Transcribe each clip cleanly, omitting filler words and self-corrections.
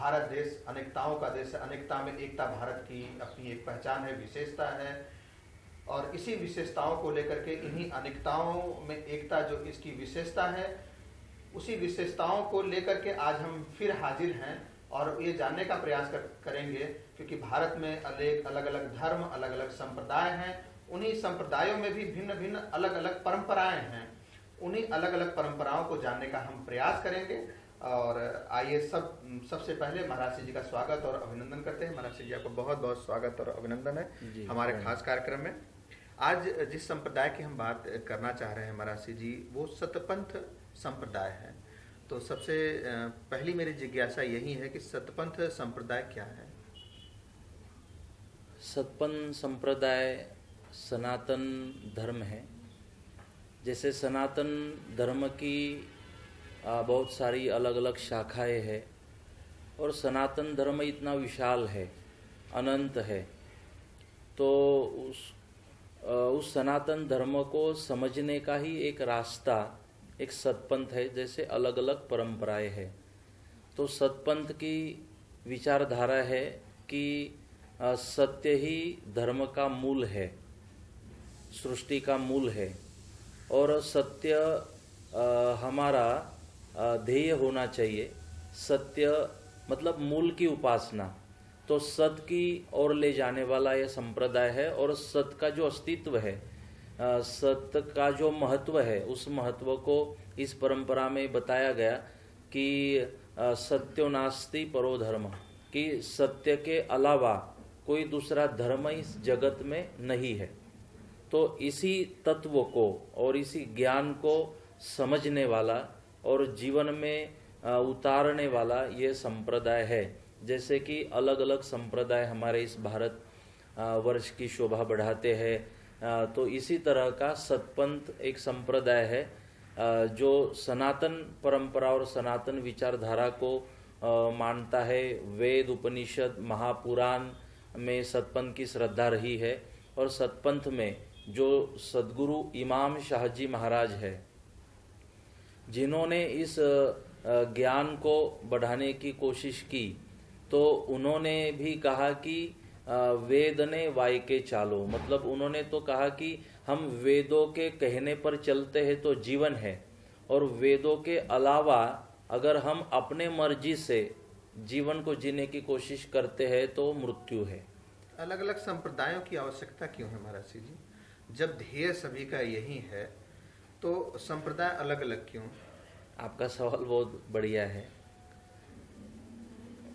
भारत देश अनेकताओं का देश है, अनेकता में एकता भारत की अपनी एक पहचान है, विशेषता है। और इसी विशेषताओं को लेकर के, इन्हीं अनेकताओं में एकता जो इसकी विशेषता है, उसी विशेषताओं को लेकर के आज हम फिर हाजिर हैं और ये जानने का प्रयास करेंगे, क्योंकि भारत में अलग अलग धर्म, अलग अलग संप्रदाय हैं। उन्हीं संप्रदायों में भी भिन्न भिन्न अलग अलग परंपराएं हैं। उन्हीं अलग अलग परंपराओं को जानने का हम प्रयास करेंगे। और आइए सबसे पहले महाराज जी का स्वागत और अभिनंदन करते हैं। महाराज जी आपको बहुत बहुत स्वागत और अभिनंदन है हमारे खास कार्यक्रम में। आज जिस संप्रदाय की हम बात करना चाह रहे हैं महाराज जी, वो सतपंथ संप्रदाय है। तो सबसे पहली मेरी जिज्ञासा यही है कि सतपंथ संप्रदाय क्या है? सतपंथ संप्रदाय सनातन धर्म है। जैसे सनातन धर्म की बहुत सारी अलग अलग शाखाएं हैं और सनातन धर्म इतना विशाल है, अनंत है। तो उस सनातन धर्म को समझने का ही एक रास्ता एक सतपंथ है। जैसे अलग अलग परंपराएं हैं, तो सतपंथ की विचारधारा है कि सत्य ही धर्म का मूल है, सृष्टि का मूल है। और सत्य हमारा ध्येय होना चाहिए। सत्य मतलब मूल की उपासना। तो सत की ओर ले जाने वाला यह संप्रदाय है। और सत का जो अस्तित्व है, सत्य का जो महत्व है, उस महत्व को इस परंपरा में बताया गया कि सत्यो नास्ति परो धर्म, कि सत्य के अलावा कोई दूसरा धर्म इस जगत में नहीं है। तो इसी तत्व को और इसी ज्ञान को समझने वाला और जीवन में उतारने वाला ये संप्रदाय है। जैसे कि अलग अलग संप्रदाय हमारे इस भारत वर्ष की शोभा बढ़ाते हैं, तो इसी तरह का सतपंथ एक संप्रदाय है जो सनातन परंपरा और सनातन विचारधारा को मानता है। वेद, उपनिषद, महापुराण में सतपंथ की श्रद्धा रही है। और सतपंथ में जो सद्गुरु इमाम शाहजी महाराज है, जिन्होंने इस ज्ञान को बढ़ाने की कोशिश की, तो उन्होंने भी कहा कि वेद ने वाय के चालो, मतलब उन्होंने तो कहा कि हम वेदों के कहने पर चलते हैं तो जीवन है, और वेदों के अलावा अगर हम अपने मर्जी से जीवन को जीने की कोशिश करते हैं तो मृत्यु है। अलग अलग संप्रदायों की आवश्यकता क्यों है महाराज जी? जब ध्येय सभी का यही है तो संप्रदाय अलग अलग क्यों? आपका सवाल बहुत बढ़िया है।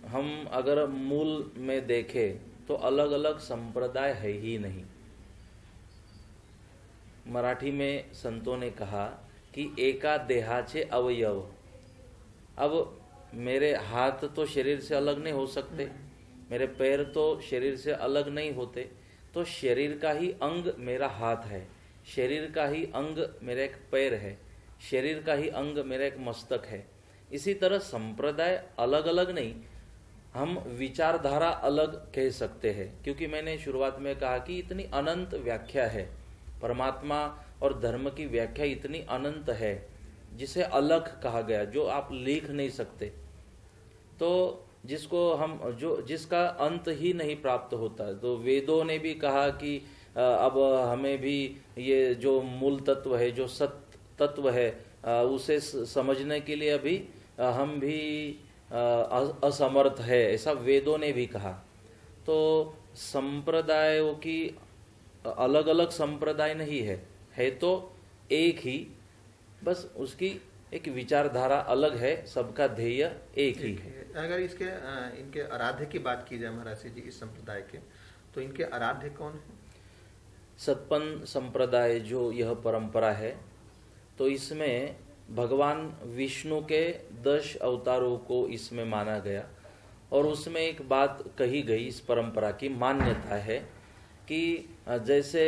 हम अगर मूल में देखें तो अलग अलग संप्रदाय है ही नहीं। मराठी में संतों ने कहा कि एका देहाचे अवयव। अब मेरे हाथ तो शरीर से अलग नहीं हो सकते, मेरे पैर तो शरीर से अलग नहीं होते, तो शरीर का ही अंग मेरा हाथ है, शरीर का ही अंग मेरा एक पैर है, शरीर का ही अंग मेरा एक मस्तक है। इसी तरह संप्रदाय अलग अलग नहीं, हम विचारधारा अलग कह सकते हैं। क्योंकि मैंने शुरुआत में कहा कि इतनी अनंत व्याख्या है, परमात्मा और धर्म की व्याख्या इतनी अनंत है जिसे अलग कहा गया, जो आप लिख नहीं सकते। तो जिसको हम जिसका अंत ही नहीं प्राप्त होता। तो वेदों ने भी कहा कि अब हमें भी ये जो मूल तत्व है, जो सत्य तत्व है, उसे समझने के लिए अभी हम भी असमर्थ है, ऐसा वेदों ने भी कहा। तो संप्रदायों की अलग अलग संप्रदाय नहीं है तो एक ही, बस उसकी एक विचारधारा अलग है, सबका ध्येय एक ही है। अगर इनके आराध्य की बात की जाए महाराज जी, इस संप्रदाय के, तो इनके आराध्य कौन है? सतपंथ संप्रदाय जो यह परंपरा है, तो इसमें भगवान विष्णु के 10 अवतारों को इसमें माना गया। और उसमें एक बात कही गई, इस परंपरा की मान्यता है कि जैसे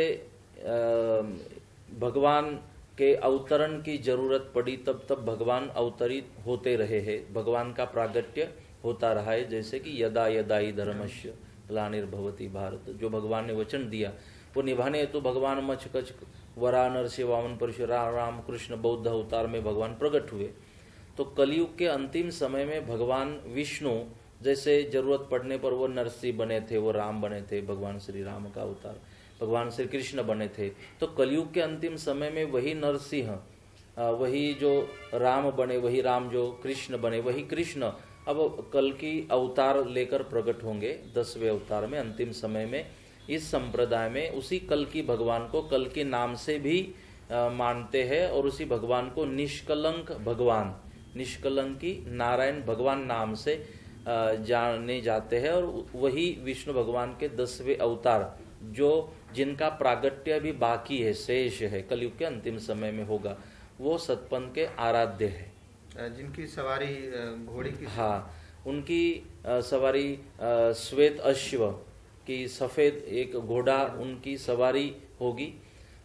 भगवान के अवतरण की जरूरत पड़ी तब तब भगवान अवतरित होते रहे हैं, भगवान का प्रागट्य होता रहा है। जैसे कि यदा यदा ही धर्मस्य ग्लानिर्भवति भारत, जो भगवान ने वचन दिया वो निभाने तो भगवान मच्छ कच्छ वरा नरसिंह वामन परशुराम राम कृष्ण बौद्ध अवतार में भगवान प्रकट हुए। तो कलयुग के अंतिम समय में भगवान विष्णु जैसे जरूरत पड़ने पर वो नरसिंह बने थे, वो राम बने थे, भगवान श्री राम का अवतार, भगवान श्री कृष्ण बने थे। तो कलयुग के अंतिम समय में वही नरसिंह, वही जो राम बने, वही राम जो कृष्ण बने, वही कृष्ण अब कल की अवतार लेकर प्रकट होंगे 10वें अवतार में, अंतिम समय में। इस संप्रदाय में उसी कल की भगवान को कल के नाम से भी मानते हैं और उसी भगवान को निष्कलंक भगवान, निष्कलंकी नारायण भगवान नाम से जाने जाते हैं। और वही विष्णु भगवान के 10वें अवतार जो जिनका प्रागट्य भी बाकी है, शेष है, कलयुग के अंतिम समय में होगा, वो सतपंथ के आराध्य है। जिनकी सवारी घोड़ी की, हाँ, उनकी सवारी श्वेत अश्व की, सफेद एक घोड़ा उनकी सवारी होगी।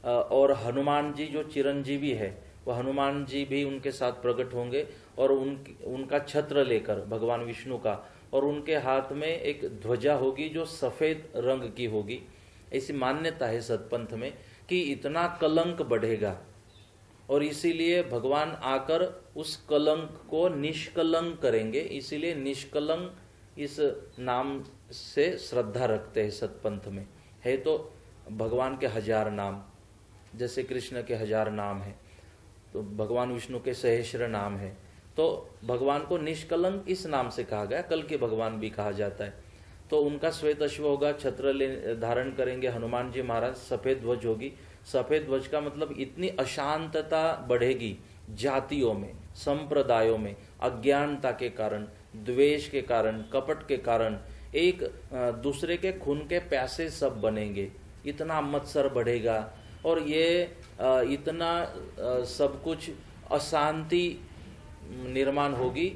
और हनुमान जी जो चिरंजीवी है, वह हनुमान जी भी उनके साथ प्रकट होंगे और उनका छत्र लेकर भगवान विष्णु का, और उनके हाथ में एक ध्वजा होगी जो सफेद रंग की होगी। ऐसी मान्यता है सतपंथ में कि इतना कलंक बढ़ेगा और इसीलिए भगवान आकर उस कलंक को निष्कलंक करेंगे। इसीलिए निष्कलंक इस नाम से श्रद्धा रखते हैं सतपंथ में। है तो भगवान के 1000 नाम, जैसे कृष्ण के 1000 नाम है, तो भगवान विष्णु के सहस्र नाम है, तो भगवान को निष्कलंक इस नाम से कहा गया, कल के भगवान भी कहा जाता है। तो उनका श्वेत अश्व होगा, छत्र धारण करेंगे। हनुमान जी महाराज सफेद ध्वज होगी। सफेद ध्वज का मतलब इतनी अशांतता बढ़ेगी जातियों में, संप्रदायों में, अज्ञानता के कारण, द्वेष के कारण, कपट के कारण, एक दूसरे के खून के प्यासे सब बनेंगे, इतना मत्सर बढ़ेगा और ये इतना सब कुछ अशांति निर्माण होगी।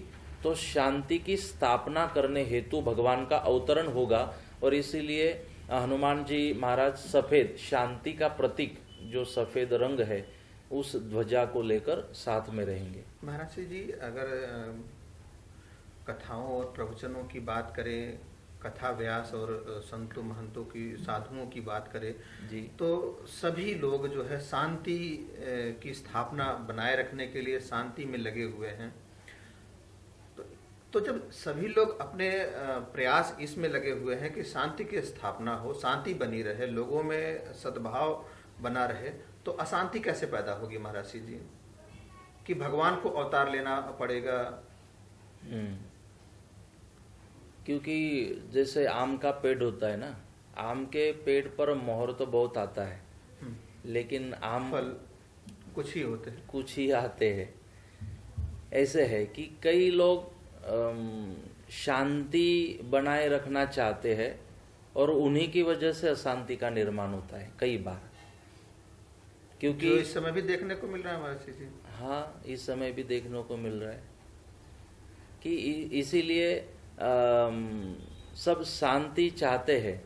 तो शांति की स्थापना करने हेतु भगवान का अवतरण होगा और इसीलिए हनुमान जी महाराज सफेद, शांति का प्रतीक जो सफेद रंग है, उस ध्वजा को लेकर साथ में रहेंगे। महाराज जी, अगर कथाओं और प्रवचनों की बात करें, कथा व्यास और संतों महंतों की, साधुओं की बात करें जी, तो सभी लोग जो है शांति की स्थापना बनाए रखने के लिए शांति में लगे हुए हैं। तो जब सभी लोग अपने प्रयास इसमें लगे हुए हैं कि शांति की स्थापना हो, शांति बनी रहे, लोगों में सद्भाव बना रहे, तो अशांति कैसे पैदा होगी महाराज जी? कि भगवान को अवतार लेना पड़ेगा। क्योंकि जैसे आम का पेड़ होता है ना, आम के पेड़ पर मोहर तो बहुत आता है, लेकिन आम फल कुछ ही होते हैं, कुछ ही आते हैं। ऐसे है कि कई लोग शांति बनाए रखना चाहते हैं और उन्हीं की वजह से अशांति का निर्माण होता है कई बार। क्योंकि जो इस समय भी देखने को मिल रहा है महाराज जी। हाँ, इस समय भी देखने को मिल रहा है कि इसीलिए सब शांति चाहते हैं,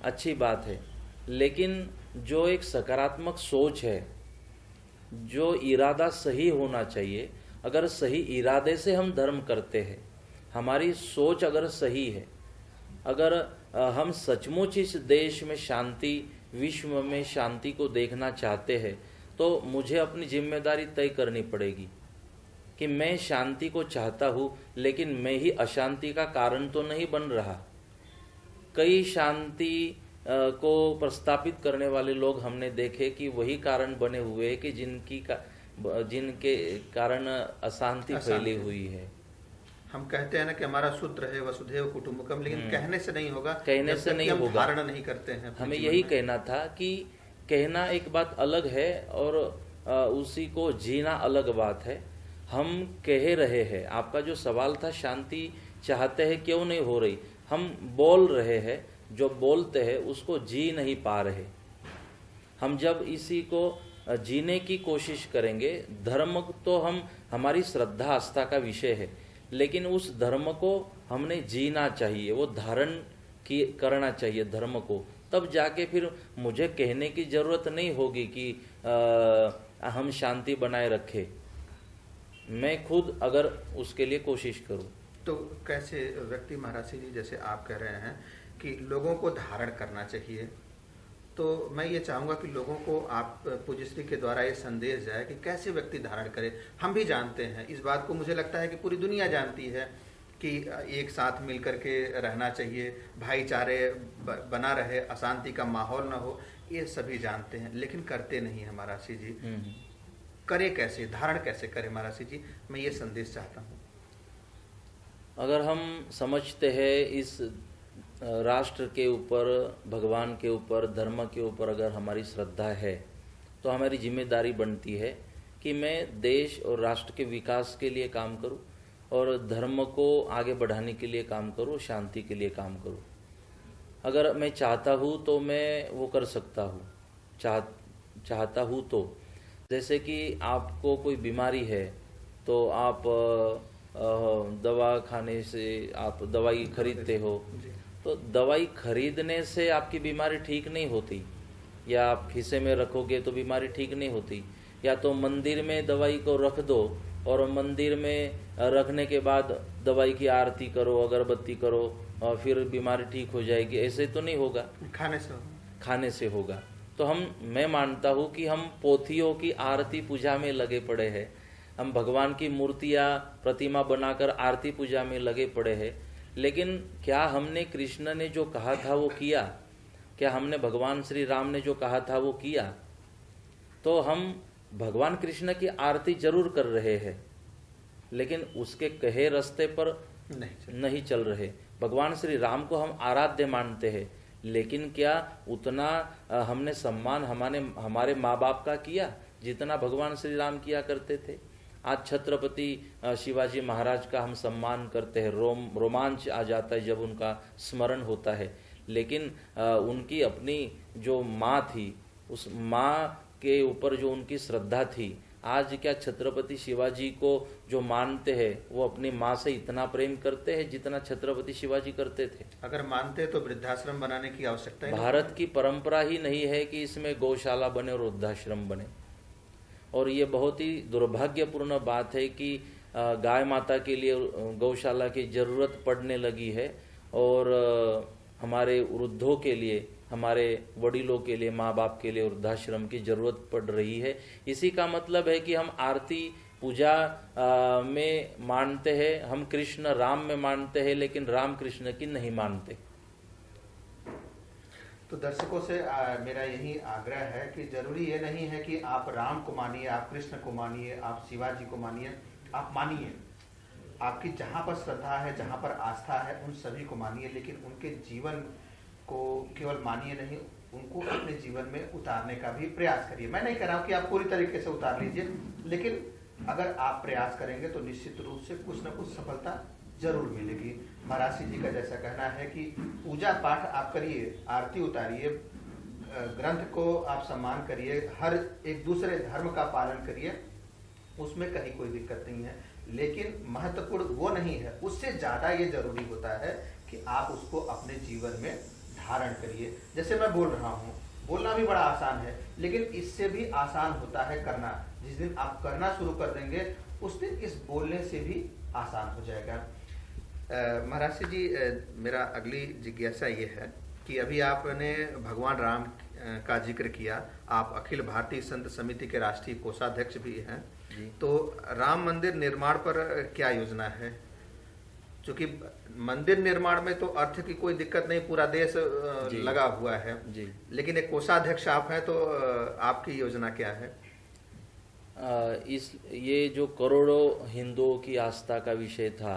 अच्छी बात है, लेकिन जो एक सकारात्मक सोच है, जो इरादा सही होना चाहिए, अगर सही इरादे से हम धर्म करते हैं, हमारी सोच अगर सही है, अगर हम सचमुच इस देश में शांति, विश्व में शांति को देखना चाहते हैं, तो मुझे अपनी जिम्मेदारी तय करनी पड़ेगी कि मैं शांति को चाहता हूँ, लेकिन मैं ही अशांति का कारण तो नहीं बन रहा। कई शांति को प्रस्तापित करने वाले लोग हमने देखे कि वही कारण बने हुए कि जिनके कारण अशांति फैली हुई है। हम कहते हैं ना कि हमारा सूत्र है वसुधैव कुटुंबकम, लेकिन कहने से नहीं होगा, कहने से नहीं होगा, धारणा नहीं करते हैं। हमें यही कहना था कि कहना एक बात अलग है और उसी को जीना अलग बात है। हम कह रहे हैं, आपका जो सवाल था शांति चाहते हैं क्यों नहीं हो रही, हम बोल रहे हैं, जो बोलते हैं उसको जी नहीं पा रहे। हम जब इसी को जीने की कोशिश करेंगे, धर्म तो हमारी श्रद्धा आस्था का विषय है, लेकिन उस धर्म को हमने जीना चाहिए, वो धारण करना चाहिए धर्म को, तब जाके फिर मुझे कहने की जरूरत नहीं होगी कि हम शांति बनाए रखें। मैं खुद अगर उसके लिए कोशिश करूं। तो कैसे व्यक्ति महाराज जी, जैसे आप कह रहे हैं कि लोगों को धारण करना चाहिए, तो मैं ये चाहूँगा कि लोगों को आप पूज्यश्री के द्वारा ये संदेश जाए कि कैसे व्यक्ति धारण करे। हम भी जानते हैं इस बात को, मुझे लगता है कि पूरी दुनिया जानती है कि एक साथ मिलकर के रहना चाहिए, भाईचारे बना रहे, अशांति का माहौल ना हो, ये सभी जानते हैं, लेकिन करते नहीं हैं महाराज जी। करे कैसे, धारण कैसे करें महाराज जी, मैं ये संदेश चाहता हूँ। अगर हम समझते हैं इस राष्ट्र के ऊपर, भगवान के ऊपर, धर्म के ऊपर अगर हमारी श्रद्धा है, तो हमारी जिम्मेदारी बनती है कि मैं देश और राष्ट्र के विकास के लिए काम करूं और धर्म को आगे बढ़ाने के लिए काम करूं, शांति के लिए काम करूं। अगर मैं चाहता हूं तो मैं वो कर सकता हूं, चाहता हूं तो। जैसे कि आपको कोई बीमारी है तो आप दवा खाने से आप दवाई खरीदते हो, तो दवाई खरीदने से आपकी बीमारी ठीक नहीं होती, या आप खीसे में रखोगे तो बीमारी ठीक नहीं होती, या तो मंदिर में दवाई को रख दो और मंदिर में रखने के बाद दवाई की आरती करो, अगरबत्ती करो और फिर बीमारी ठीक हो जाएगी, ऐसे तो नहीं होगा, खाने से होगा। तो मैं मानता हूँ कि हम पोथियों की आरती पूजा में लगे पड़े हैं, हम भगवान की मूर्तियाँ प्रतिमा बनाकर आरती पूजा में लगे पड़े हैं, लेकिन क्या हमने कृष्ण ने जो कहा था वो किया? क्या हमने भगवान श्री राम ने जो कहा था वो किया? तो हम भगवान कृष्ण की आरती जरूर कर रहे हैं, लेकिन उसके कहे रास्ते पर नहीं चल रहे। भगवान श्री राम को हम आराध्य मानते हैं, लेकिन क्या उतना हमने सम्मान हमारे माँ बाप का किया जितना भगवान श्री राम किया करते थे? आज छत्रपति शिवाजी महाराज का हम सम्मान करते हैं, रोमांच आ जाता है जब उनका स्मरण होता है, लेकिन उनकी अपनी जो माँ थी, उस माँ के ऊपर जो उनकी श्रद्धा थी, आज क्या छत्रपति शिवाजी को जो मानते हैं वो अपनी माँ से इतना प्रेम करते हैं जितना छत्रपति शिवाजी करते थे? अगर मानते तो वृद्धाश्रम बनाने की आवश्यकता है। भारत की परंपरा ही नहीं है कि इसमें गौशाला बने और वृद्धाश्रम बने, और ये बहुत ही दुर्भाग्यपूर्ण बात है कि गाय माता के लिए गौशाला की जरूरत पड़ने लगी है, और हमारे वृद्धों के लिए, हमारे वडीलों के लिए, माँ बाप के लिए वृद्धाश्रम की जरूरत पड़ रही है। इसी का मतलब है कि हम आरती पूजा में मानते हैं, हम कृष्ण राम में मानते हैं, लेकिन राम कृष्ण की नहीं मानते। तो दर्शकों से मेरा यही आग्रह है कि जरूरी ये नहीं है कि आप राम को मानिए, आप कृष्ण को मानिए, आप शिवाजी को मानिए, आप मानिए, आपकी जहाँ पर श्रद्धा है, जहाँ पर आस्था है, उन सभी को मानिए, लेकिन उनके जीवन को केवल मानिए नहीं, उनको अपने जीवन में उतारने का भी प्रयास करिए। मैं नहीं कह रहा हूँ कि आप पूरी तरीके से उतार लीजिए, लेकिन अगर आप प्रयास करेंगे तो निश्चित रूप से कुछ न कुछ सफलता जरूर मिलेगी। महाराज जी का जैसा कहना है कि पूजा पाठ आप करिए, आरती उतारिए, ग्रंथ को आप सम्मान करिए, हर एक दूसरे धर्म का पालन करिए, उसमें कहीं कोई दिक्कत नहीं है, लेकिन महत्वपूर्ण वो नहीं है, उससे ज्यादा ये जरूरी होता है कि आप उसको अपने जीवन में धारण करिए। जैसे मैं बोल रहा हूँ, बोलना भी बड़ा आसान है, लेकिन इससे भी आसान होता है करना। जिस दिन आप करना शुरू कर देंगे उस दिन इस बोलने से भी आसान हो जाएगा। महाराज जी, मेरा अगली जिज्ञासा ये है कि अभी आपने भगवान राम का जिक्र किया, आप अखिल भारतीय संत समिति के राष्ट्रीय कोषाध्यक्ष भी हैं, तो राम मंदिर निर्माण पर क्या योजना है? क्योंकि मंदिर निर्माण में तो अर्थ की कोई दिक्कत नहीं, पूरा देश लगा हुआ है जी। लेकिन एक कोषाध्यक्ष आप हैं, तो आपकी योजना क्या है? ये जो करोड़ों हिंदुओं की आस्था का विषय था,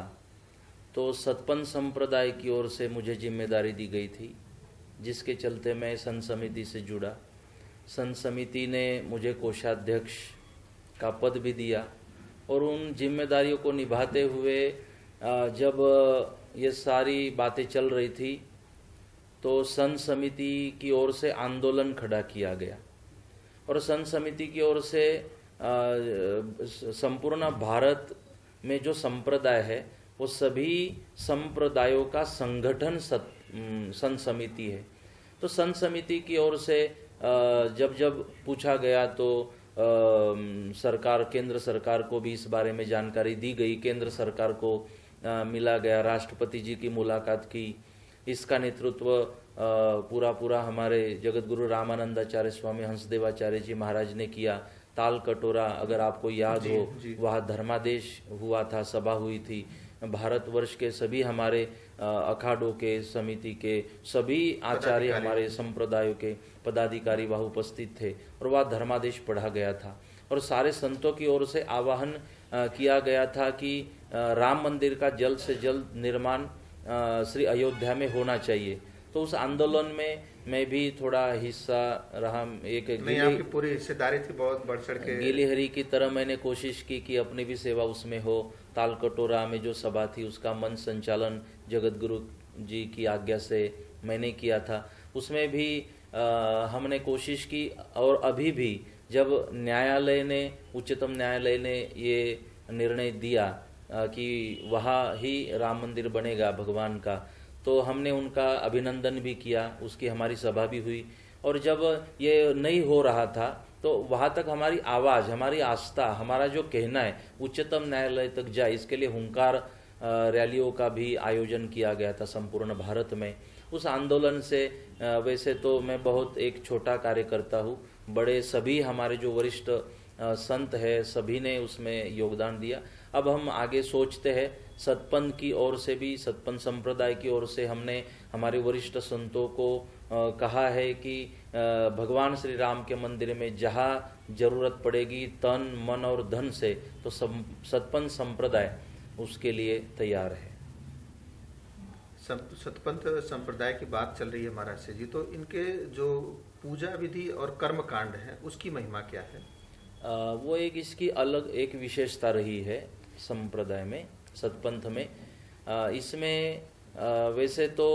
तो सतपंथ संप्रदाय की ओर से मुझे जिम्मेदारी दी गई थी, जिसके चलते मैं संत समिति से जुड़ा। संत समिति ने मुझे कोषाध्यक्ष का पद भी दिया, और उन जिम्मेदारियों को निभाते हुए जब ये सारी बातें चल रही थी, तो संत समिति की ओर से आंदोलन खड़ा किया गया, और संत समिति की ओर से संपूर्ण भारत में जो संप्रदाय है वो सभी संप्रदायों का संगठन संत समिति है। तो संत समिति की ओर से जब पूछा गया तो सरकार, केंद्र सरकार को भी इस बारे में जानकारी दी गई, केंद्र सरकार को मिला गया, राष्ट्रपति जी की मुलाकात की। इसका नेतृत्व पूरा हमारे जगत गुरु रामानंदाचार्य स्वामी हंसदेवाचार्य जी महाराज ने किया। ताल कटोरा, अगर आपको याद हो, वहाँ धर्मादेश हुआ था, सभा हुई थी, भारतवर्ष के सभी हमारे अखाड़ों के, समिति के सभी आचार्य, हमारे संप्रदायों के पदाधिकारी वहाँ उपस्थित थे और वह धर्मादेश पढ़ा गया था और सारे संतों की ओर से आह्वान किया गया था कि राम मंदिर का जल्द से जल्द निर्माण श्री अयोध्या में होना चाहिए। तो उस आंदोलन में मैं भी थोड़ा हिस्सा रहा। एक आपकी पूरी हिस्सेदारी थी, बहुत बढ़ चढ़ के गिलिहरी की तरह मैंने कोशिश की कि अपनी भी सेवा उसमें हो। तालकटोरा में जो सभा थी उसका मन संचालन जगत गुरु जी की आज्ञा से मैंने किया था। उसमें भी हमने कोशिश की और अभी भी जब न्यायालय ने, उच्चतम न्यायालय ने ये निर्णय दिया कि वहाँ ही राम मंदिर बनेगा भगवान का, तो हमने उनका अभिनंदन भी किया, उसकी हमारी सभा भी हुई। और जब ये नहीं हो रहा था तो वहाँ तक हमारी आवाज़, हमारी आस्था, हमारा जो कहना है उच्चतम न्यायालय तक जाए, इसके लिए हुंकार रैलियों का भी आयोजन किया गया था संपूर्ण भारत में। उस आंदोलन से वैसे तो मैं बहुत एक छोटा कार्य करता हूँ, बड़े सभी हमारे जो वरिष्ठ संत है सभी ने उसमें योगदान दिया। अब हम आगे सोचते हैं, सतपंथ की ओर से भी, सतपंथ संप्रदाय की ओर से हमने हमारे वरिष्ठ संतों को कहा है कि भगवान श्री राम के मंदिर में जहाँ जरूरत पड़ेगी तन मन और धन से, तो सतपंथ संप्रदाय उसके लिए तैयार है। सतपंथ संप्रदाय की बात चल रही है महाराज से जी, तो इनके जो पूजा विधि और कर्म कांड है उसकी महिमा क्या है? वो एक इसकी अलग एक विशेषता रही है संप्रदाय में, सतपंथ में। इसमें वैसे तो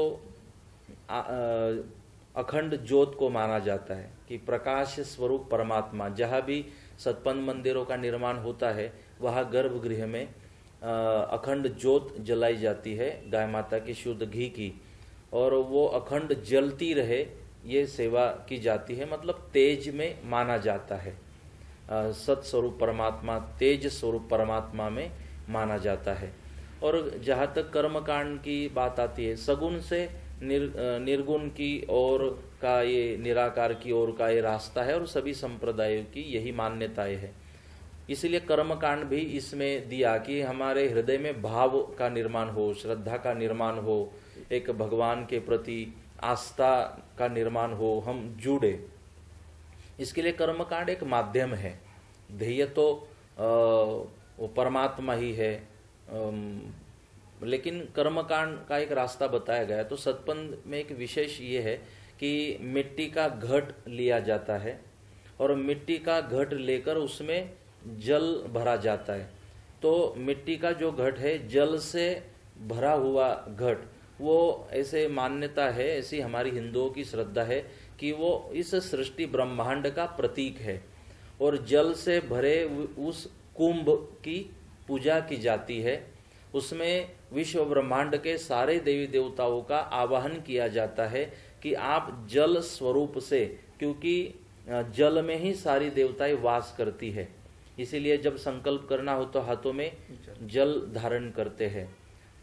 अखंड ज्योत को माना जाता है कि प्रकाश स्वरूप परमात्मा, जहाँ भी सतपंथ मंदिरों का निर्माण होता है वहाँ गर्भगृह में अखंड ज्योत जलाई जाती है गाय माता की शुद्ध घी की, और वो अखंड जलती रहे ये सेवा की जाती है। मतलब तेज में माना जाता है, सत स्वरूप परमात्मा, तेज स्वरूप परमात्मा में माना जाता है। और जहाँ तक कर्मकांड की बात आती है, सगुण से निर्गुण की ओर का, ये निराकार की ओर का ये रास्ता है और सभी संप्रदायों की यही मान्यताएं है। इसलिए कर्मकांड भी इसमें दिया कि हमारे हृदय में भाव का निर्माण हो, श्रद्धा का निर्माण हो, एक भगवान के प्रति आस्था का निर्माण हो, हम जुड़े। इसके लिए कर्मकांड एक माध्यम है। ध्येय तो वो परमात्मा ही है, लेकिन कर्मकांड का एक रास्ता बताया गया। तो सतपंथ में एक विशेष ये है कि मिट्टी का घट लिया जाता है और मिट्टी का घट लेकर उसमें जल भरा जाता है। तो मिट्टी का जो घट है, जल से भरा हुआ घट, वो ऐसे मान्यता है, ऐसी हमारी हिंदुओं की श्रद्धा है कि वो इस सृष्टि ब्रह्मांड का प्रतीक है। और जल से भरे उस कुंभ की पूजा की जाती है, उसमें विश्व ब्रह्मांड के सारे देवी देवताओं का आवाहन किया जाता है कि आप जल स्वरूप से, क्योंकि जल में ही सारी देवताएं वास करती है, इसीलिए जब संकल्प करना हो तो हाथों में जल धारण करते हैं।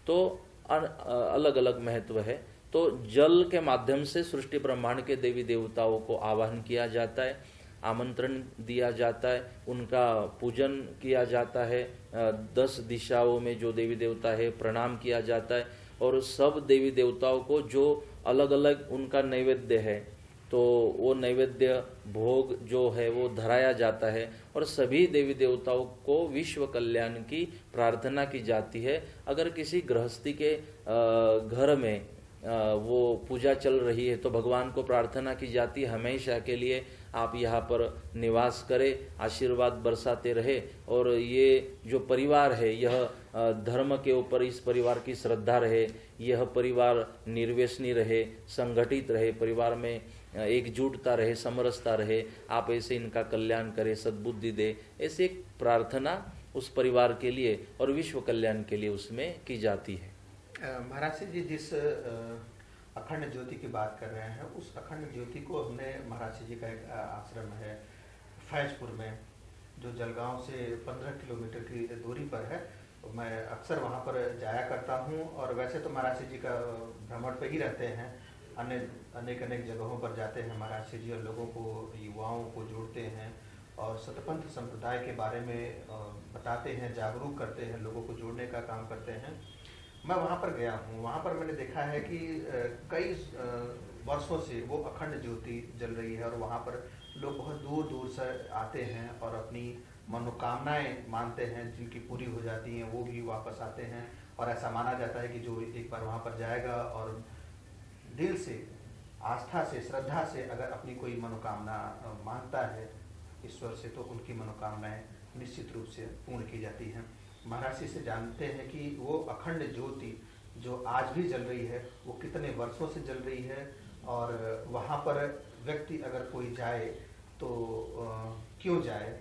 तो अलग अलग महत्व है। तो जल के माध्यम से सृष्टि ब्रह्मांड के देवी देवताओं को आवाहन किया जाता है, आमंत्रण दिया जाता है, उनका पूजन किया जाता है। 10 दिशाओं में जो देवी देवता है प्रणाम किया जाता है, और सब देवी देवताओं को जो अलग अलग उनका नैवेद्य है, तो वो नैवेद्य भोग जो है वो धराया जाता है। और सभी देवी देवताओं को विश्व कल्याण की प्रार्थना की जाती है। अगर किसी गृहस्थी के घर में वो पूजा चल रही है तो भगवान को प्रार्थना की जाती है हमेशा के लिए आप यहाँ पर निवास करें, आशीर्वाद बरसाते रहे, और ये जो परिवार है यह धर्म के ऊपर इस परिवार की श्रद्धा रहे, यह परिवार निर्व्यसनी रहे, संगठित रहे, परिवार में एकजुटता रहे, समरसता रहे, आप ऐसे इनका कल्याण करें, सद्बुद्धि दे, ऐसे एक प्रार्थना उस परिवार के लिए और विश्व कल्याण के लिए उसमें की जाती है। महाराज जी, जिस अखंड ज्योति की बात कर रहे हैं, उस अखंड ज्योति को हमने, महाराज जी का एक आश्रम है फैजपुर में, जो जलगांव से 15 किलोमीटर की दूरी पर है। मैं अक्सर वहाँ पर जाया करता हूँ, और वैसे तो महाराज जी का भ्रमण पे ही रहते हैं, अनेक जगहों पर जाते हैं महाराज जी, और लोगों को, युवाओं को जोड़ते हैं और सतपंथ संप्रदाय के बारे में बताते हैं, जागरूक करते हैं, लोगों को जोड़ने का काम करते हैं। मैं वहाँ पर गया हूँ, वहाँ पर मैंने देखा है कि कई वर्षों से वो अखंड ज्योति जल रही है और वहाँ पर लोग बहुत दूर दूर से आते हैं और अपनी मनोकामनाएं मानते हैं, जिनकी पूरी हो जाती हैं वो भी वापस आते हैं। और ऐसा माना जाता है कि जो एक बार वहाँ पर जाएगा और दिल से, आस्था से, श्रद्धा से अगर अपनी कोई मनोकामना मांगता है ईश्वर से, तो उनकी मनोकामनाएं निश्चित रूप से पूर्ण की जाती हैं। महाराज जी से जानते हैं कि वो अखंड ज्योति जो आज भी जल रही है वो कितने वर्षों से जल रही है, और वहाँ पर व्यक्ति अगर कोई जाए तो क्यों जाए,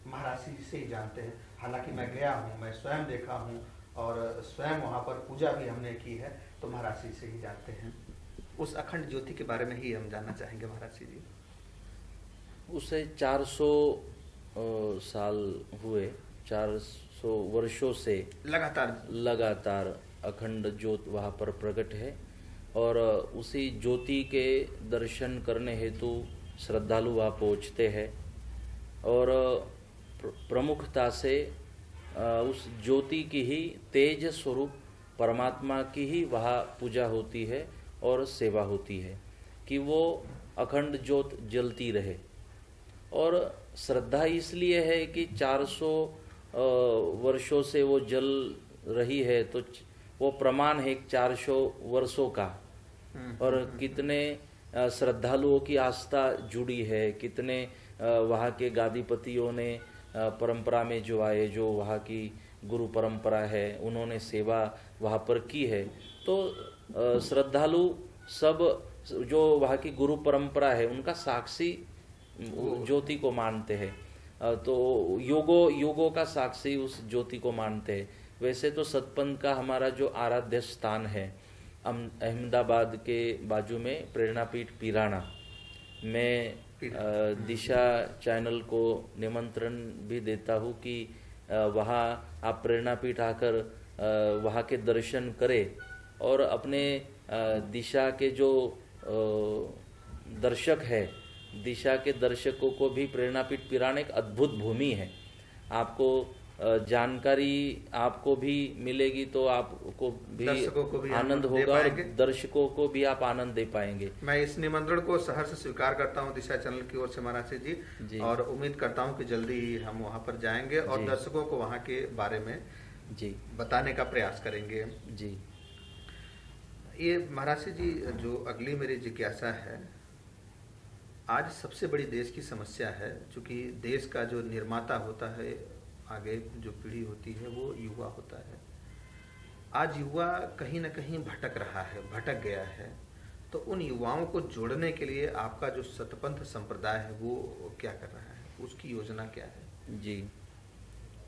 महाराज जी से ही जानते हैं। हालांकि मैं गया हूँ, मैं स्वयं देखा हूँ और स्वयं वहाँ पर पूजा भी हमने की है, तो महाराज जी से ही जानते हैं। उस अखंड ज्योति के बारे में ही हम जानना चाहेंगे महाराज जी। उसे 400 साल हुए, 400 वर्षों से लगातार अखंड ज्योत वहाँ पर प्रकट है, और उसी ज्योति के दर्शन करने हेतु श्रद्धालु वहाँ पहुँचते हैं। और प्रमुखता से उस ज्योति की ही, तेज स्वरूप परमात्मा की ही वहाँ पूजा होती है और सेवा होती है कि वो अखंड ज्योत जलती रहे। और श्रद्धा इसलिए है कि 400 वर्षों से वो जल रही है, तो वो प्रमाण है 400 वर्षों का। और कितने श्रद्धालुओं की आस्था जुड़ी है, कितने वहाँ के गादीपतियों ने परंपरा में जो आए, जो वहाँ की गुरु परंपरा है, उन्होंने सेवा वहाँ पर की है। तो श्रद्धालु सब जो वहाँ की गुरु परंपरा है उनका साक्षी ज्योति को मानते हैं। तो योगों का साक्षी उस ज्योति को मानते हैं। वैसे तो सतपंथ का हमारा जो आराध्य स्थान है अहमदाबाद के बाजू में प्रेरणापीठ पिराना, मैं दिशा चैनल को निमंत्रण भी देता हूँ कि वहाँ आप प्रेरणापीठ आकर वहाँ के दर्शन करें, और अपने दिशा के जो दर्शक है, दिशा के दर्शकों को भी प्रेरणापीठ पिराना एक अद्भुत भूमि है। आपको जानकारी आपको भी मिलेगी, तो आपको भी आनंद होगा और दर्शकों को भी आप आनंद दे पाएंगे। मैं इस निमंत्रण को सहर्ष स्वीकार करता हूं दिशा चैनल की ओर से महाराज जी, और उम्मीद करता हूं कि जल्दी ही हम वहां पर जाएंगे और दर्शकों को वहां के बारे में बताने का प्रयास करेंगे। जी, ये महाराज जी, जो अगली मेरी जिज्ञासा है, आज सबसे बड़ी देश की समस्या है, चूंकि देश का जो निर्माता होता है, आगे जो पीढ़ी होती है, वो युवा होता है। आज युवा कहीं ना कहीं भटक रहा है, भटक गया है। तो उन युवाओं को जोड़ने के लिए आपका जो सतपंथ संप्रदाय है वो क्या कर रहा है, उसकी योजना क्या है? जी,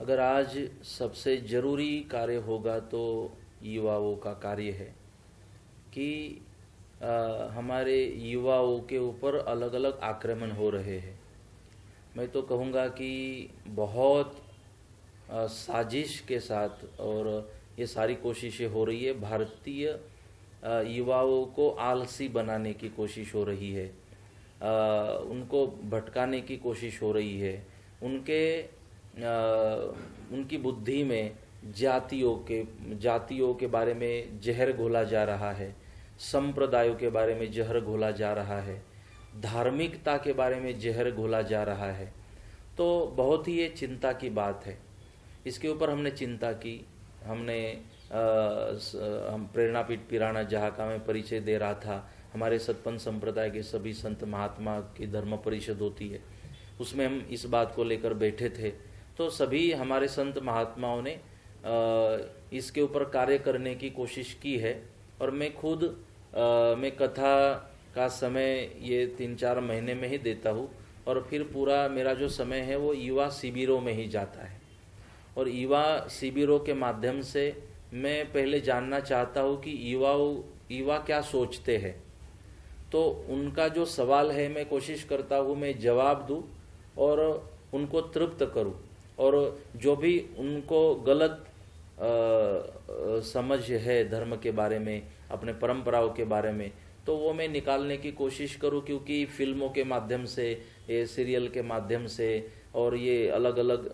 अगर आज सबसे जरूरी कार्य होगा तो युवाओं का कार्य है कि हमारे युवाओं के ऊपर अलग अलग आक्रमण हो रहे हैं। मैं तो कहूँगा कि बहुत साजिश के साथ और ये सारी कोशिशें हो रही है। भारतीय युवाओं को आलसी बनाने की कोशिश हो रही है, उनको भटकाने की कोशिश हो रही है। उनकी बुद्धि में जातियों के बारे में जहर घोला जा रहा है, संप्रदायों के बारे में जहर घोला जा रहा है, धार्मिकता के बारे में जहर घोला जा रहा है। तो बहुत ही ये चिंता की बात है। इसके ऊपर हमने चिंता की। हम प्रेरणापीठ पिराना, जहाँ का मैं परिचय दे रहा था, हमारे सतपंथ संप्रदाय के सभी संत महात्मा की धर्म परिषद होती है, उसमें हम इस बात को लेकर बैठे थे। तो सभी हमारे संत महात्माओं ने इसके ऊपर कार्य करने की कोशिश की है। और मैं खुद मैं कथा का समय ये 3-4 महीने में ही देता हूँ, और फिर पूरा मेरा जो समय है वो युवा शिविरों में ही जाता है। और युवा शिविरों के माध्यम से मैं पहले जानना चाहता हूँ कि युवा क्या सोचते हैं। तो उनका जो सवाल है मैं कोशिश करता हूँ मैं जवाब दूँ और उनको तृप्त करूँ, और जो भी उनको गलत समझ है धर्म के बारे में, अपने परंपराओं के बारे में, तो वो मैं निकालने की कोशिश करूं। क्योंकि फिल्मों के माध्यम से, ये सीरियल के माध्यम से और ये अलग अलग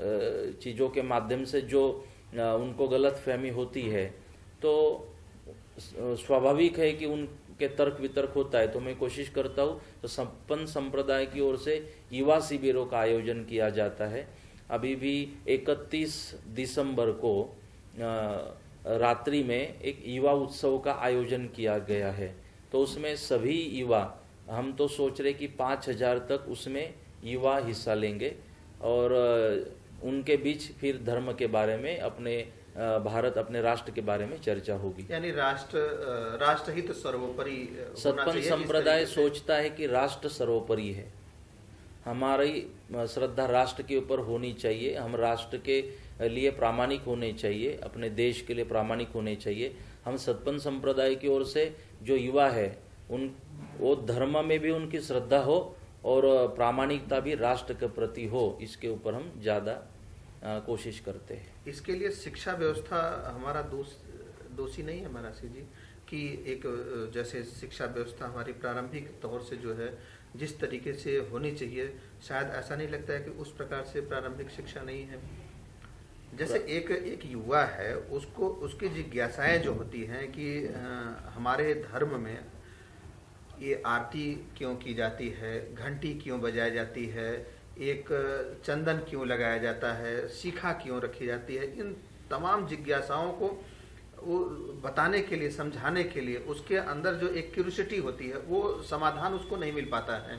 चीज़ों के माध्यम से जो उनको गलत फहमी होती है, तो स्वाभाविक है कि उनके तर्क वितर्क होता है। तो मैं कोशिश करता हूँ तो संपन्न संप्रदाय की ओर से युवा शिविरों का आयोजन किया जाता है। अभी भी 31 दिसंबर को रात्रि में एक युवा उत्सव का आयोजन किया गया है। तो उसमें सभी युवा, हम तो सोच रहे कि 5000 तक उसमें युवा हिस्सा लेंगे और उनके बीच फिर धर्म के बारे में, अपने भारत, अपने राष्ट्र के बारे में चर्चा होगी। यानी राष्ट्रहित सर्वोपरि होना सत्पन्न चाहिए। संप्रदाय सोचता है कि राष्ट्र सर्वोपरि है, हमारी श्रद्धा राष्ट्र के ऊपर होनी चाहिए, हम राष्ट्र के लिए प्रामाणिक होने चाहिए, अपने देश के लिए प्रामाणिक होने चाहिए। हम सत्पन्न संप्रदाय की ओर से जो युवा है वो धर्म में भी उनकी श्रद्धा हो और प्रामाणिकता भी राष्ट्र के प्रति हो, इसके ऊपर हम ज़्यादा कोशिश करते हैं। इसके लिए शिक्षा व्यवस्था हमारा दोषी नहीं है महाराज जी कि एक जैसे शिक्षा व्यवस्था हमारी प्रारंभिक तौर से जो है जिस तरीके से होनी चाहिए, शायद ऐसा नहीं लगता है कि उस प्रकार से प्रारंभिक शिक्षा नहीं है। जैसे एक युवा है, उसको उसकी जिज्ञासाएं जो होती हैं कि हमारे धर्म में ये आरती क्यों की जाती है, घंटी क्यों बजाई जाती है, एक चंदन क्यों लगाया जाता है, शिखा क्यों रखी जाती है, इन तमाम जिज्ञासाओं को वो बताने के लिए, समझाने के लिए उसके अंदर जो एक क्यूरियोसिटी होती है वो समाधान उसको नहीं मिल पाता है।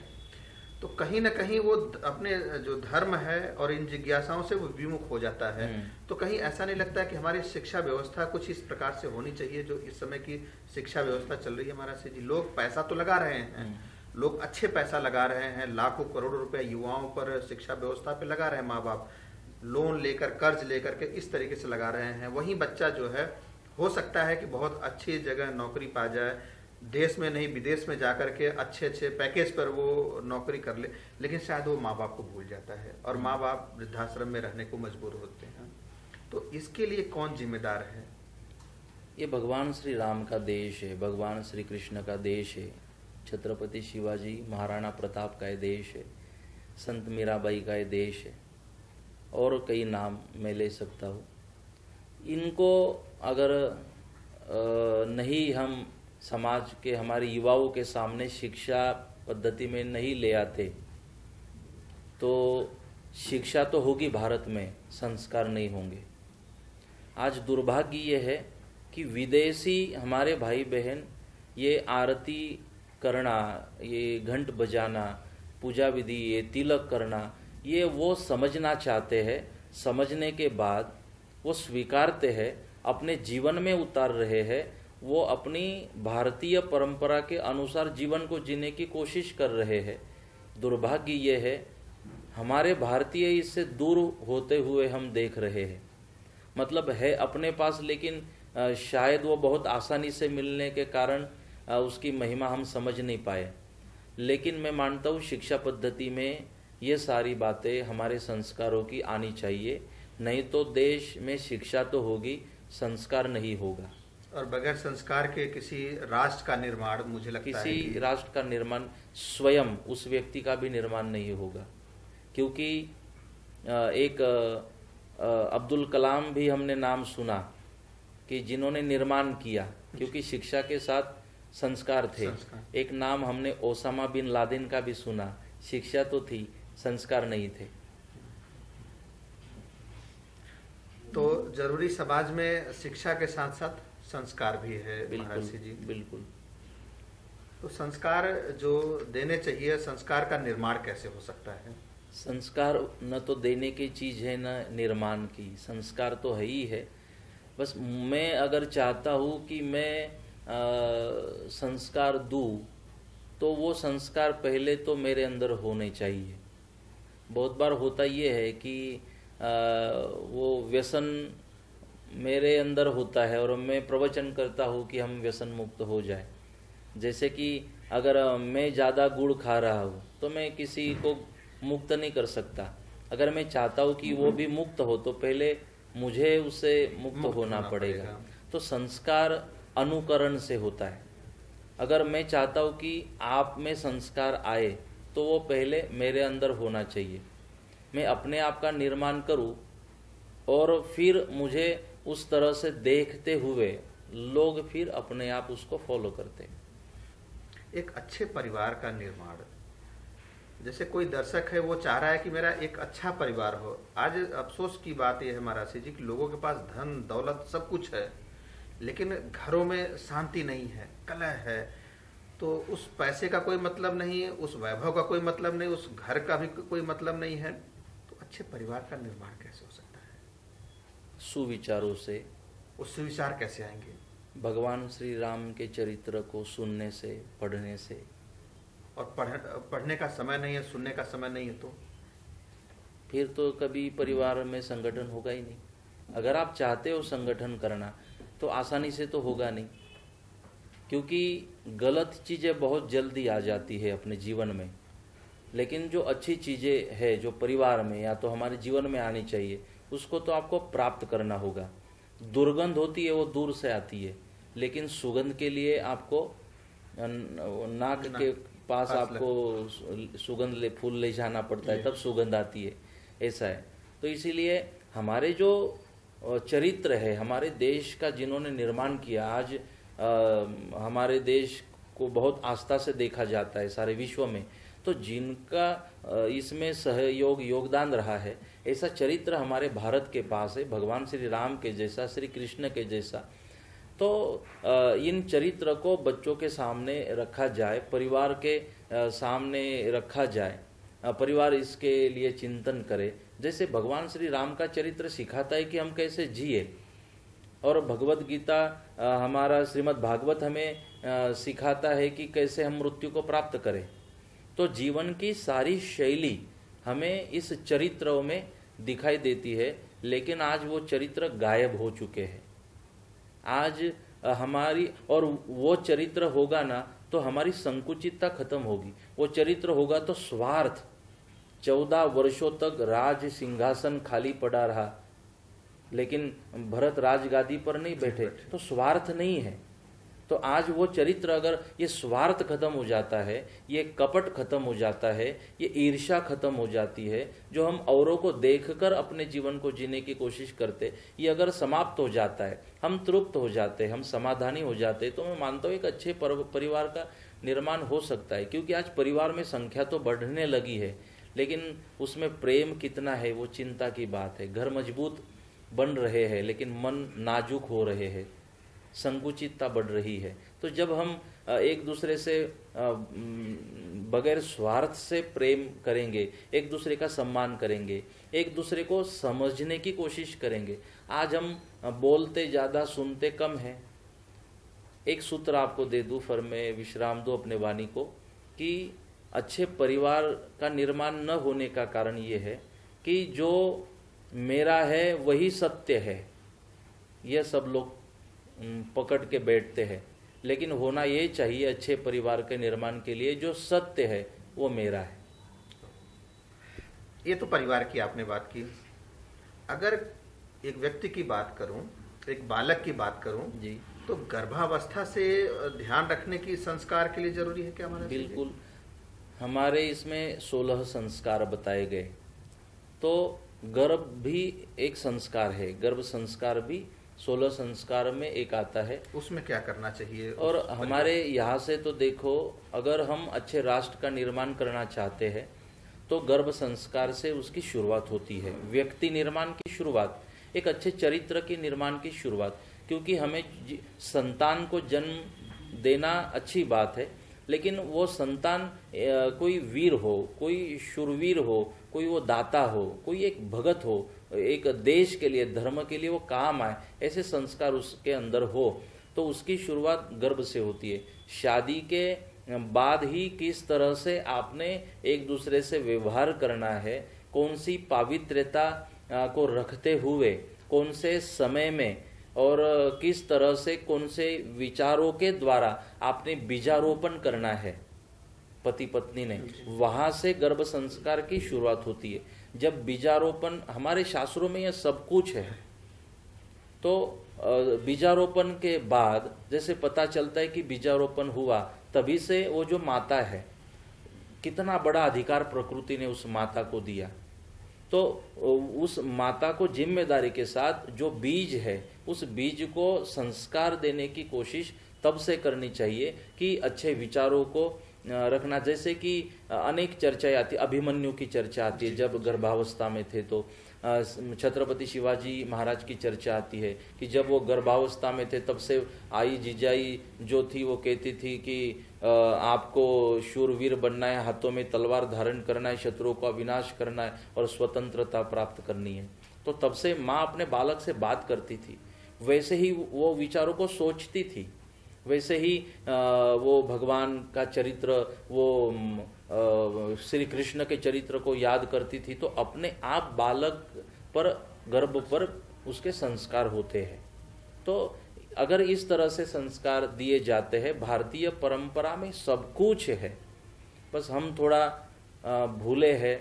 तो कहीं ना कहीं वो अपने जो धर्म है और इन जिज्ञासाओं से वो विमुख हो जाता है। तो कहीं ऐसा नहीं लगता है कि हमारी शिक्षा व्यवस्था कुछ इस प्रकार से होनी चाहिए जो इस समय की शिक्षा व्यवस्था चल रही है महाराज जी। लोग पैसा तो लगा रहे हैं, लोग अच्छे पैसा लगा रहे हैं, लाखों करोड़ों रुपए युवाओं पर शिक्षा व्यवस्था पे लगा रहे हैं, माँ बाप लोन लेकर, कर्ज लेकर के इस तरीके से लगा रहे हैं। वहीं बच्चा जो है हो सकता है कि बहुत अच्छी जगह नौकरी पा जाए, देश में नहीं विदेश में जाकर के अच्छे अच्छे पैकेज पर वो नौकरी कर ले, लेकिन शायद वो माँ बाप को भूल जाता है और माँ बाप वृद्धाश्रम में रहने को मजबूर होते हैं। तो इसके लिए कौन जिम्मेदार है? ये भगवान श्री राम का देश है, भगवान श्री कृष्ण का देश है, छत्रपति शिवाजी महाराणा प्रताप का ये देश है, संत मीराबाई का ये देश है, और कई नाम मैं ले सकता हूँ। इनको अगर नहीं हम समाज के, हमारे युवाओं के सामने शिक्षा पद्धति में नहीं ले आते तो शिक्षा तो होगी भारत में, संस्कार नहीं होंगे। आज दुर्भाग्य ये है कि विदेशी हमारे भाई बहन ये आरती करना, ये घंट बजाना, पूजा विधि, ये तिलक करना, ये वो समझना चाहते हैं। समझने के बाद वो स्वीकारते हैं, अपने जीवन में उतार रहे हैं, वो अपनी भारतीय परंपरा के अनुसार जीवन को जीने की कोशिश कर रहे हैं। दुर्भाग्य ये है हमारे भारतीय इससे दूर होते हुए हम देख रहे हैं। मतलब है अपने पास, लेकिन शायद वो बहुत आसानी से मिलने के कारण उसकी महिमा हम समझ नहीं पाए। लेकिन मैं मानता हूँ शिक्षा पद्धति में ये सारी बातें हमारे संस्कारों की आनी चाहिए, नहीं तो देश में शिक्षा तो होगी, संस्कार नहीं होगा। और बगैर संस्कार के किसी राष्ट्र का निर्माण, मुझे लगता है किसी राष्ट्र का निर्माण, स्वयं उस व्यक्ति का भी निर्माण नहीं होगा। क्योंकि एक अब्दुल कलाम भी हमने नाम सुना कि जिन्होंने निर्माण किया, क्योंकि शिक्षा के साथ संस्कार थे। एक नाम हमने ओसामा बिन लादेन का भी सुना, शिक्षा तो थी, संस्कार नहीं थे। तो जरूरी समाज में शिक्षा के साथ साथ संस्कार भी है महाराज जी। बिल्कुल। तो संस्कार जो देने चाहिए, संस्कार का निर्माण कैसे हो सकता है? संस्कार न तो देने की चीज है न निर्माण की, संस्कार तो है ही है। बस मैं अगर चाहता हूँ कि मैं संस्कार दूँ तो वो संस्कार पहले तो मेरे अंदर होने चाहिए। बहुत बार होता ये है कि वो व्यसन मेरे अंदर होता है और मैं प्रवचन करता हूँ कि हम व्यसन मुक्त हो जाए। जैसे कि अगर मैं ज़्यादा गुड़ खा रहा हूँ तो मैं किसी को मुक्त नहीं कर सकता। अगर मैं चाहता हूँ कि वो भी मुक्त हो तो पहले मुझे उससे मुक्त होना पड़ेगा। तो संस्कार अनुकरण से होता है। अगर मैं चाहता हूँ कि आप में संस्कार आए तो वो पहले मेरे अंदर होना चाहिए। मैं अपने आप का निर्माण करूं और फिर मुझे उस तरह से देखते हुए लोग फिर अपने आप उसको फॉलो करते हैं। एक अच्छे परिवार का निर्माण, जैसे कोई दर्शक है वो चाह रहा है कि मेरा एक अच्छा परिवार हो। आज अफसोस की बात यह है महाराज जी कि लोगों के पास धन दौलत सब कुछ है, लेकिन घरों में शांति नहीं है, कलह है। तो उस पैसे का कोई मतलब नहीं है, उस वैभव का कोई मतलब नहीं, उस घर का भी कोई मतलब नहीं है। तो अच्छे परिवार का निर्माण कैसे हो सकता है? सुविचारों से। उस सुविचार कैसे आएंगे? भगवान श्री राम के चरित्र को सुनने से, पढ़ने से। और पढ़ने का समय नहीं है, सुनने का समय नहीं है, तो फिर तो कभी परिवार में संगठन होगा ही नहीं। अगर आप चाहते हो संगठन करना तो आसानी से तो होगा नहीं, क्योंकि गलत चीज़ें बहुत जल्दी आ जाती है अपने जीवन में। लेकिन जो अच्छी चीज़ें है जो परिवार में या तो हमारे जीवन में आनी चाहिए, उसको तो आपको प्राप्त करना होगा। दुर्गंध होती है वो दूर से आती है, लेकिन सुगंध के लिए आपको नाक के पास आपको सुगंध फूल ले जाना पड़ता है, तब सुगंध आती है। ऐसा है। तो इसीलिए हमारे जो चरित्र है, हमारे देश का जिन्होंने निर्माण किया, आज हमारे देश को बहुत आस्था से देखा जाता है सारे विश्व में, तो जिनका इसमें सहयोग योगदान रहा है, ऐसा चरित्र हमारे भारत के पास है, भगवान श्री राम के जैसा, श्री कृष्ण के जैसा। तो इन चरित्र को बच्चों के सामने रखा जाए, परिवार के सामने रखा जाए, परिवार इसके लिए चिंतन करे। जैसे भगवान श्री राम का चरित्र सिखाता है कि हम कैसे जिए, और भगवत गीता हमारा श्रीमद् भागवत हमें सिखाता है कि कैसे हम मृत्यु को प्राप्त करें। तो जीवन की सारी शैली हमें इस चरित्रों में दिखाई देती है, लेकिन आज वो चरित्र गायब हो चुके हैं। आज हमारी, और वो चरित्र होगा ना तो हमारी संकुचितता खत्म होगी। वो चरित्र होगा तो स्वार्थ, 14 वर्षों तक राज सिंहासन खाली पड़ा रहा, लेकिन भरत राजगादी पर नहीं बैठे, तो स्वार्थ नहीं है। तो आज वो चरित्र, अगर ये स्वार्थ खत्म हो जाता है, ये कपट खत्म हो जाता है, ये ईर्ष्या खत्म हो जाती है, जो हम औरों को देखकर अपने जीवन को जीने की कोशिश करते, ये अगर समाप्त हो जाता है, हम तृप्त हो जाते, हम समाधानी हो जाते, तो मैं मानता हूँ एक अच्छे परिवार का निर्माण हो सकता है। क्योंकि आज परिवार में संख्या तो बढ़ने लगी है, लेकिन उसमें प्रेम कितना है वो चिंता की बात है। घर मजबूत बन रहे हैं, लेकिन मन नाजुक हो रहे हैं, संकुचितता बढ़ रही है। तो जब हम एक दूसरे से बगैर स्वार्थ से प्रेम करेंगे, एक दूसरे का सम्मान करेंगे, एक दूसरे को समझने की कोशिश करेंगे। आज हम बोलते ज़्यादा, सुनते कम हैं। एक सूत्र आपको दे दूँ, फिर मैं विश्राम दूँ अपने वाणी को, कि अच्छे परिवार का निर्माण न होने का कारण ये है कि जो मेरा है वही सत्य है, यह सब लोग पकड़ के बैठते हैं। लेकिन होना ये चाहिए अच्छे परिवार के निर्माण के लिए, जो सत्य है वो मेरा है। ये तो परिवार की आपने बात की। अगर एक व्यक्ति की बात करूं, एक बालक की बात करूं जी, तो गर्भावस्था से ध्यान रखने की संस्कार के लिए जरूरी है क्या हमारा? बिल्कुल। हमारे इसमें 16 संस्कार बताए गए। तो गर्भ भी एक संस्कार है, गर्भ संस्कार भी 16 संस्कार में एक आता है। उसमें क्या करना चाहिए? और हमारे यहाँ से तो देखो, अगर हम अच्छे राष्ट्र का निर्माण करना चाहते हैं तो गर्भ संस्कार से उसकी शुरुआत होती है। व्यक्ति निर्माण की शुरुआत, एक अच्छे चरित्र के निर्माण की शुरुआत। क्योंकि हमें संतान को जन्म देना अच्छी बात है, लेकिन वो संतान कोई वीर हो, कोई शूरवीर हो, कोई वो दाता हो, कोई एक भगत हो, एक देश के लिए, धर्म के लिए वो काम आए, ऐसे संस्कार उसके अंदर हो। तो उसकी शुरुआत गर्भ से होती है। शादी के बाद ही किस तरह से आपने एक दूसरे से व्यवहार करना है, कौन सी पवित्रता को रखते हुए, कौन से समय में, और किस तरह से, कौन से विचारों के द्वारा आपने बीजारोपण करना है पति पत्नी ने, वहां से गर्भ संस्कार की शुरुआत होती है। जब बीजारोपण, हमारे शास्त्रों में यह सब कुछ है, तो बीजारोपण के बाद जैसे पता चलता है कि बीजारोपण हुआ, तभी से वो जो माता है, कितना बड़ा अधिकार प्रकृति ने उस माता को दिया। तो उस माता को जिम्मेदारी के साथ जो बीज है उस बीज को संस्कार देने की कोशिश तब से करनी चाहिए कि अच्छे विचारों को रखना। जैसे कि अनेक चर्चाएं आती, अभिमन्यु की चर्चा आती है जब गर्भावस्था में थे, तो छत्रपति शिवाजी महाराज की चर्चा आती है कि जब वो गर्भावस्था में थे तब से आई जीजाई जो थी वो कहती थी कि आपको शूरवीर बनना है, हाथों में तलवार धारण करना है, शत्रुओं का विनाश करना है और स्वतंत्रता प्राप्त करनी है। तो तब से माँ अपने बालक से बात करती थी, वैसे ही वो विचारों को सोचती थी, वैसे ही वो भगवान का चरित्र, वो श्री कृष्ण के चरित्र को याद करती थी। तो अपने आप बालक पर, गर्भ पर उसके संस्कार होते हैं। तो अगर इस तरह से संस्कार दिए जाते हैं, भारतीय परंपरा में सब कुछ है, बस हम थोड़ा भूले हैं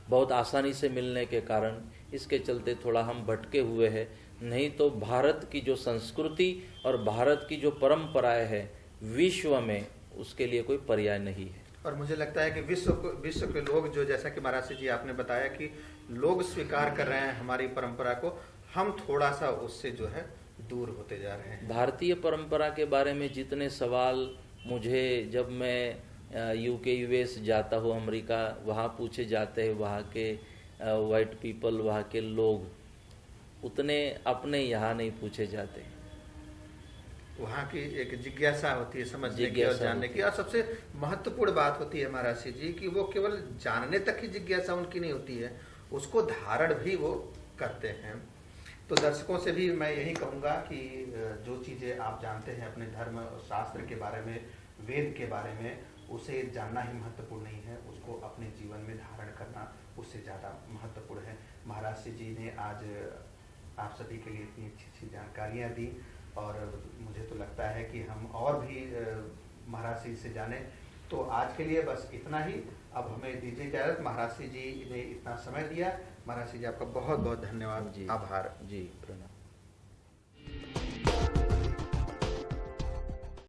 बहुत आसानी से मिलने के कारण, इसके चलते थोड़ा हम भटके हुए हैं। नहीं तो भारत की जो संस्कृति और भारत की जो परंपराएं है विश्व में, उसके लिए कोई पर्याय नहीं है। और मुझे लगता है कि विश्व के लोग जो, जैसा कि महाराज जी आपने बताया कि लोग स्वीकार कर रहे हैं हमारी परंपरा को, हम थोड़ा सा उससे जो है दूर होते जा रहे हैं। भारतीय परंपरा के बारे में जितने सवाल मुझे, जब मैं यूके यूएस जाता हूँ, अमेरिका, वहाँ पूछे जाते हैं, वहाँ के वाइट पीपल, वहाँ के लोग, उतने अपने यहाँ नहीं पूछे जाते। वहाँ की एक जिज्ञासा होती है समझने की और जानने की, और सबसे महत्वपूर्ण बात होती है महाराज जी कि वो केवल जानने तक की जिज्ञासा उनकी नहीं होती है, उसको धारण भी वो करते हैं। तो दर्शकों से भी मैं यही कहूँगा कि जो चीज़ें आप जानते हैं अपने धर्म शास्त्र के बारे में, वेद के बारे में, उसे जानना ही महत्वपूर्ण नहीं है, उसको अपने जीवन में धारण करना उससे ज़्यादा महत्वपूर्ण है। महाराज जी ने आज आप सभी के लिए इतनी अच्छी अच्छी जानकारियाँ दी, और मुझे तो लगता है कि हम और भी महाराज जी से जाने। तो आज के लिए बस इतना ही, अब हमें दीजिए इजाज़त। महाराज जी ने इतना समय दिया, महाराज जी आपका बहुत बहुत धन्यवाद, आभार जी, प्रणाम।